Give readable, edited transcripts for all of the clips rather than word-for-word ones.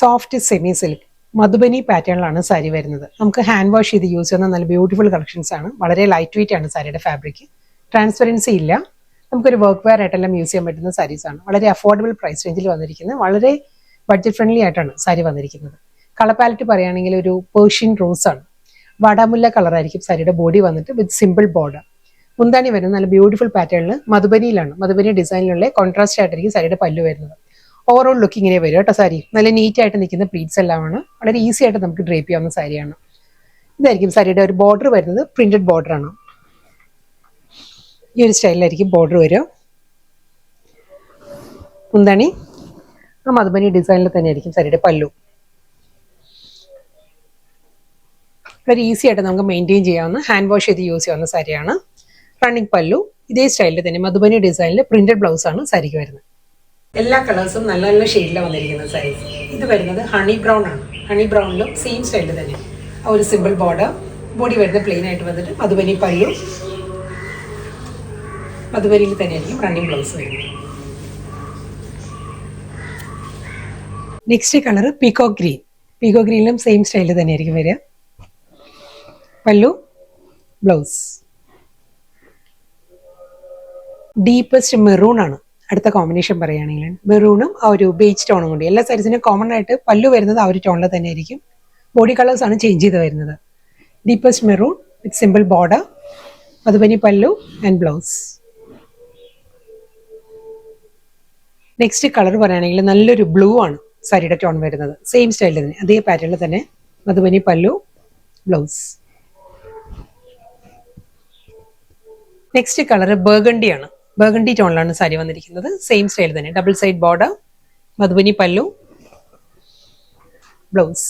Soft semi silk Madhubani പാറ്റേണിലാണ് സാരി വരുന്നത്. നമുക്ക് ഹാൻഡ് വാഷ് ചെയ്ത് യൂസ് ചെയ്യുന്ന നല്ല ബ്യൂട്ടിഫുൾ കളക്ഷൻസ് ആണ്. വളരെ ലൈറ്റ് വെയിറ്റ് ആണ് സാരിയുടെ ഫാബ്രിക്. ട്രാൻസ്പെറൻസി ഇല്ല. നമുക്കൊരു വർക്ക് വെയർ ആയിട്ടെല്ലാം യൂസ് ചെയ്യാൻ പറ്റുന്ന സാരീസ് ആണ്. വളരെ അഫോർഡബിൾ പ്രൈസ് റേഞ്ചിൽ വന്നിരിക്കുന്നത്, വളരെ ബഡ്ജറ്റ് ഫ്രണ്ട്ലി ആയിട്ടാണ് സാരി വന്നിരിക്കുന്നത്. കളർ പാലറ്റ് പറയുകയാണെങ്കിൽ ഒരു പേർഷ്യൻ റോസ് ആണ്. വാടാമുല്ല കളറായിരിക്കും സാരിയുടെ ബോഡി വന്നിട്ട് വിത്ത് സിമ്പിൾ ബോർഡർ. മുന്താണി വരുന്നത് നല്ല ബ്യൂട്ടിഫുൾ പാറ്റേണിൽ മധുബനിയിലാണ്. മധുബനി ഡിസൈനിലുള്ള കോൺട്രാസ്റ്റ് ആയിട്ടായിരിക്കും സാരിയുടെ പല്ലു വരുന്നത്. ഓവറോൾ ലുക്ക് ഇങ്ങനെ വരും കേട്ടോ. സാരി നല്ല നീറ്റ് ആയിട്ട് നിൽക്കുന്ന പ്ലീറ്റ്സ് എല്ലാമാണ്. വളരെ ഈസി ആയിട്ട് നമുക്ക് ഡ്രേപ്പ് ചെയ്യാവുന്ന സാരിയാണ്. ഇതായിരിക്കും സാരിയുടെ ഒരു ബോർഡർ വരുന്നത്. പ്രിന്റഡ് ബോർഡർ ആണ്. ഈ ഒരു സ്റ്റൈലിലായിരിക്കും ബോർഡർ വരിക. മുന്താണി ആ മധുബനി ഡിസൈനിൽ തന്നെ ആയിരിക്കും സാരിയുടെ പല്ലു. വളരെ ഈസി ആയിട്ട് നമുക്ക് മെയിൻറ്റെയിൻ ചെയ്യാവുന്ന, ഹാൻഡ് വാഷ് ചെയ്ത് യൂസ് ചെയ്യാവുന്ന സാരിയാണ്. റണ്ണിങ് പല്ലു ഇതേ സ്റ്റൈലിൽ തന്നെ മധുബനി ഡിസൈനിൽ പ്രിന്റഡ് ബ്ലൗസ് ആണ് സാരിക്ക് വരുന്നത്. എല്ലാ കളേഴ്സും നല്ല നല്ല ഷെയ്ഡിലാണ് വന്നിരിക്കുന്ന സാരി. ഇത് വരുന്നത് ഹണി ബ്രൗൺ ആണ്. ഹണി ബ്രൗണിലും സെയിം സ്റ്റൈലിൽ തന്നെ ആ ഒരു സിമ്പിൾ ബോർഡർ. ബോഡി വരുന്നത് പ്ലെയിൻ ആയിട്ട് വന്നിട്ട് മധുബനി പല്ലു. മധുബനിയിൽ തന്നെയായിരിക്കും റണ്ണിങ് ബ്ലൗസ് വരുന്നത്. Next colour peacock green. Peacock ഗ്രീനിലും സെയിം സ്റ്റൈലിൽ തന്നെയായിരിക്കും വരിക. പല്ലു, ബ്ലൗസ്. ഡീപ്പസ്റ്റ് മെറൂൺ ആണ് അടുത്ത കോമ്പിനേഷൻ പറയുകയാണെങ്കിൽ. മെറൂണും ആ ഒരു ബേജ് ടോണും കൊണ്ട് എല്ലാ സാരീസിനും കോമൺ ആയിട്ട് പല്ലു വരുന്നത് ആ ഒരു ടോണിൽ തന്നെ ആയിരിക്കും. ബോഡി കളേഴ്സ് ആണ് ചേഞ്ച് ചെയ്ത് വരുന്നത്. Deepest maroon with simple border, Madhubani pallu and blouse. Next colour പറയുകയാണെങ്കിൽ നല്ലൊരു ബ്ലൂ ആണ് സാരിയുടെ ടോൺ വരുന്നത്. സെയിം സ്റ്റൈലിൽ തന്നെ അതേ പാറ്റേണിൽ തന്നെ Madhubani pallu, blouse. Next colour burgundy ആണ്. ബർഗണ്ടി ടോണിലാണ് സാരി വന്നിരിക്കുന്നത്. സെയിം സ്റ്റൈൽ തന്നെ double side border, Madhubani pallu, blouse.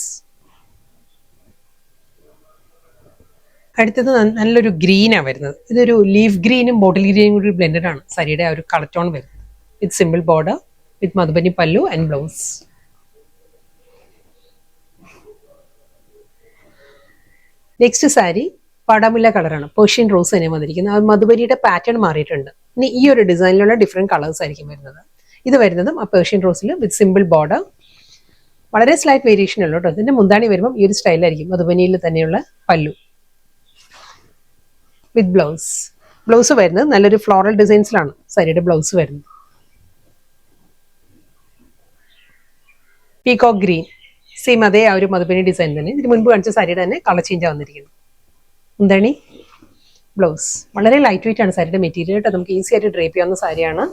അടുത്തത് നല്ലൊരു ഗ്രീനാണ് വരുന്നത്. ഇതൊരു ലീഫ് ഗ്രീനും ബോട്ടിൽ ഗ്രീനും കൂടി ബ്ലെൻഡഡ് ആണ് സാരിയുടെ ആ ഒരു കളർ ടോൺ വരുന്നത്. With simple border, with Madhubani pallu and blouse. Next sari വാടാമുല്ല കളറാണ്. പേർഷ്യൻ റോസ് തന്നെ വന്നിരിക്കുന്നത്. ആ മധുബനിയുടെ പാറ്റേൺ മാറിയിട്ടുണ്ട്. ഇനി ഈ ഒരു ഡിസൈനിലുള്ള ഡിഫറെന്റ് കളേഴ്സ് ആയിരിക്കും വരുന്നത്. ഇത് വരുന്നതും ആ പേർഷ്യൻ റോസിൽ വിത്ത് സിമ്പിൾ ബോർഡർ. വളരെ സ്ലൈറ്റ് വേരിയേഷൻ ഉള്ളൂ കേട്ടോ. ഇതിന്റെ മുന്താണി വരുമ്പോൾ ഈ ഒരു സ്റ്റൈലായിരിക്കും. മധുബനിയിൽ തന്നെയുള്ള പല്ലു വിത്ത് ബ്ലൗസ്. ബ്ലൗസ് വരുന്നത് നല്ലൊരു ഫ്ലോറൽ ഡിസൈൻസിലാണ് സാരിയുടെ ബ്ലൗസ് വരുന്നത്. പീകോക്ക് ഗ്രീൻ സെയിം അതേ ആ ഒരു മധുബനി ഡിസൈൻ തന്നെ. ഇതിന് മുൻപ് കാണിച്ച സാരിയുടെ തന്നെ കളർ ചേഞ്ച് വന്നിരിക്കുന്നത്. എന്താണ് ബ്ലൗസ്. വളരെ ലൈറ്റ് വെയിറ്റ് ആണ് സാരിയുടെ മെറ്റീരിയൽ കേട്ടോ. നമുക്ക് ഈസി ആയിട്ട് ഡ്രേപ്പ് ചെയ്യാവുന്ന സാരിയാണ്.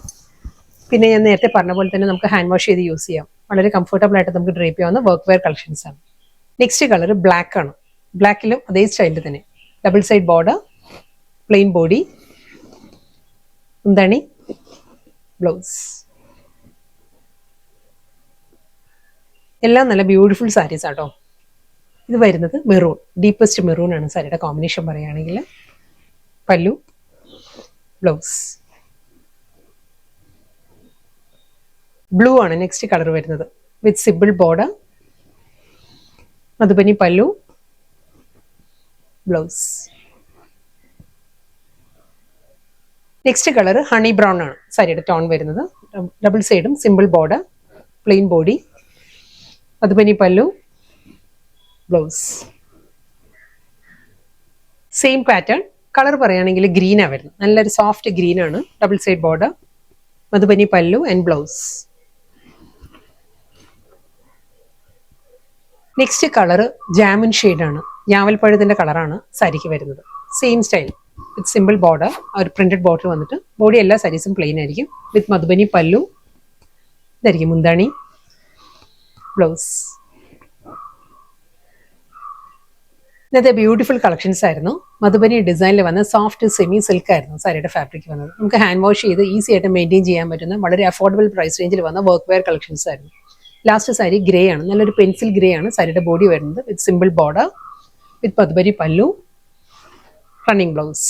പിന്നെ ഞാൻ നേരത്തെ പറഞ്ഞ പോലെ തന്നെ നമുക്ക് ഹാൻഡ് വാഷ് ചെയ്ത് യൂസ് ചെയ്യാം. വളരെ കംഫർട്ടബിൾ ആയിട്ട് നമുക്ക് ഡ്രേപ്പ് ചെയ്യാവുന്ന വർക്ക് വെയർ കളക്ഷൻസ് ആണ്. നെക്സ്റ്റ് കളർ ബ്ലാക്ക് ആണ്. ബ്ലാക്കിലും അതേ സ്റ്റൈലിൽ തന്നെ double side border, plain body, എന്താണ് ബ്ലൗസ്. എല്ലാം നല്ല ബ്യൂട്ടിഫുൾ സാരീസ് ആട്ടോ. ഇത് വരുന്നത് മെറൂൺ, ഡീപ്പസ്റ്റ് മെറൂൺ ആണ് സാരിയുടെ കോമ്പിനേഷൻ പറയുകയാണെങ്കിൽ. പല്ലു, ബ്ലൗസ്. ബ്ലൂ ആണ് നെക്സ്റ്റ് കളർ വരുന്നത് with simple border, Madhubani pallu, blouse. Next colour honey brown ആണ് സാരിയുടെ ടോൺ വരുന്നത്. ഡബിൾ സൈഡും simple border, plain body, Madhubani pallu, blouse. Same pattern. Colour പറയുകയാണെങ്കിൽ ഗ്രീനാണ് വരുന്നത്. നല്ലൊരു സോഫ്റ്റ് ഗ്രീൻ ആണ്. Double side border, Madhubani pallu and blouse. Next colour jamun ഷെയ്ഡാണ്. ഞാവൽപ്പഴത്തിന്റെ കളറാണ് സാരിക്ക് വരുന്നത്. Same style with simple border, ആ ഒരു പ്രിന്റഡ് ബോർഡർ വന്നിട്ട് ബോഡി എല്ലാ സാരീസും പ്ലെയിൻ ആയിരിക്കും. വിത്ത് മധുബനി പല്ലു. ഇതായിരിക്കും മുന്താണി, ബ്ലൗസ്. ഇന്നത്തെ ബ്യൂട്ടിഫുൾ കളക്ഷൻസ് ആയിരുന്നു. മധുബനി ഡിസൈനിൽ വന്ന സോഫ്റ്റ് സെമി സിൽക്ക് ആയിരുന്നു സാരിയുടെ ഫാബ്രിക് വന്നത്. നമുക്ക് ഹാൻഡ് വാഷ് ചെയ്ത് ഈസി ആയിട്ട് മെയിൻറ്റെയിൻ ചെയ്യാൻ പറ്റുന്ന വളരെ അഫോർഡബിൾ പ്രൈസ് റേഞ്ചിൽ വന്ന വർക്ക് വെയർ കളക്ഷൻസ് ആയിരുന്നു. ലാസ്റ്റ് സാരി ഗ്രേ ആണ്. നല്ലൊരു പെൻസിൽ ഗ്രേ ആണ് സാരിയുടെ ബോഡി വരുന്നത്. വിത്ത് സിമ്പിൾ ബോർഡർ, വിത്ത് മധുബനി പല്ലു, റണ്ണിങ് ബ്ലൗസ്.